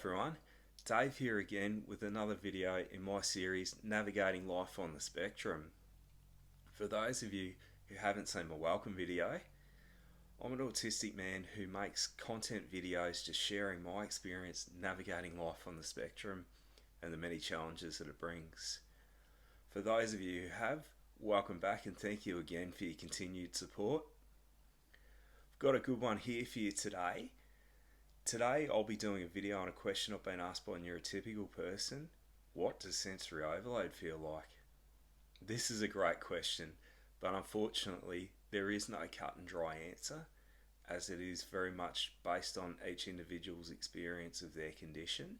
everyone, Dave here again with another video in my series Navigating Life on the Spectrum. For those of you who haven't seen my welcome video, I'm an autistic man who makes content videos just sharing my experience navigating life on the spectrum and the many challenges that it brings. For those of you who have, welcome back and thank you again for your continued support. I've got a good one here for you today. Today I'll be doing a video on a question I've been asked by a neurotypical person. What does sensory overload feel like? This is a great question, but unfortunately there is no cut and dry answer, as it is very much based on each individual's experience of their condition.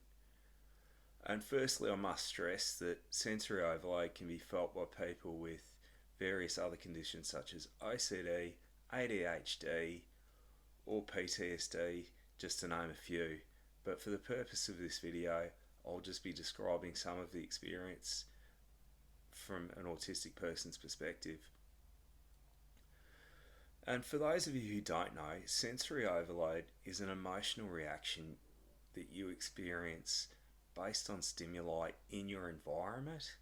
And firstly, I must stress that sensory overload can be felt by people with various other conditions such as OCD, ADHD or PTSD, just to name a few. But for the purpose of this video, I'll just be describing some of the experience from an autistic person's perspective. And for those of you who don't know, sensory overload is an emotional reaction that you experience based on stimuli in your environment.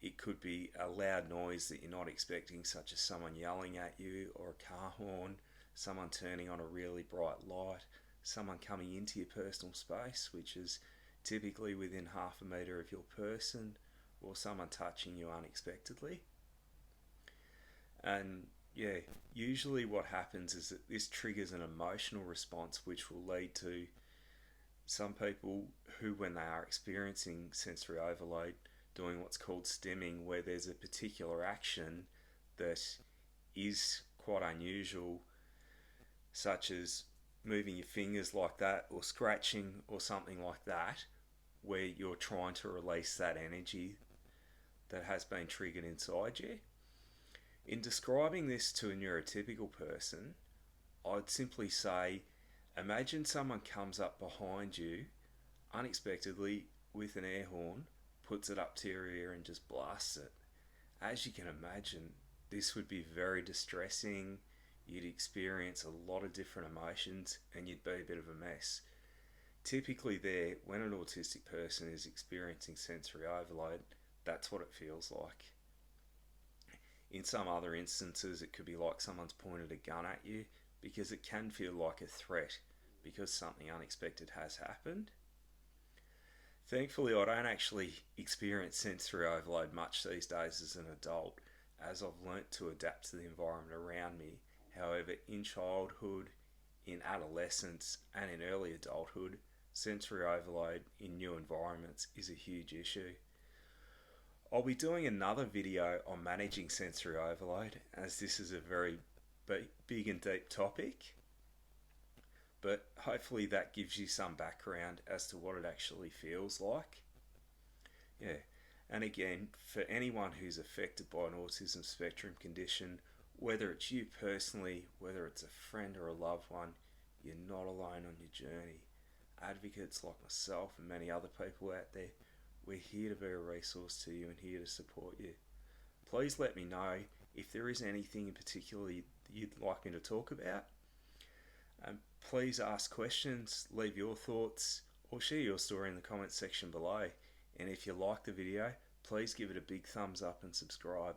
It could be a loud noise that you're not expecting, such as someone yelling at you or a car horn, someone turning on a really bright light, someone coming into your personal space, which is typically within half a metre of your person, or someone touching you unexpectedly. And usually what happens is that this triggers an emotional response which will lead to some people who, when they are experiencing sensory overload, doing what's called stimming, where there's a particular action that is quite unusual, such as moving your fingers like that or scratching or something like that, where you're trying to release that energy that has been triggered inside you. In describing this to a neurotypical person, I'd simply say, imagine someone comes up behind you unexpectedly with an air horn, puts it up to your ear and just blasts it. As you can imagine, this would be very distressing. You'd experience a lot of different emotions and you'd be a bit of a mess. Typically there, when an autistic person is experiencing sensory overload, that's what it feels like. In some other instances, it could be like someone's pointed a gun at you, because it can feel like a threat because something unexpected has happened. Thankfully, I don't actually experience sensory overload much these days as an adult, as I've learnt to adapt to the environment around me. However, in childhood, in adolescence and in early adulthood, sensory overload in new environments is a huge issue. I'll be doing another video on managing sensory overload, as this is a very big and deep topic, but hopefully that gives you some background as to what it actually feels like. And again, for anyone who's affected by an autism spectrum condition, whether it's you personally, whether it's a friend or a loved one, you're not alone on your journey. Advocates like myself and many other people out there, we're here to be a resource to you and here to support you. Please let me know if there is anything in particular you'd like me to talk about. Please ask questions, leave your thoughts, or share your story in the comments section below. And if you like the video, please give it a big thumbs up and subscribe.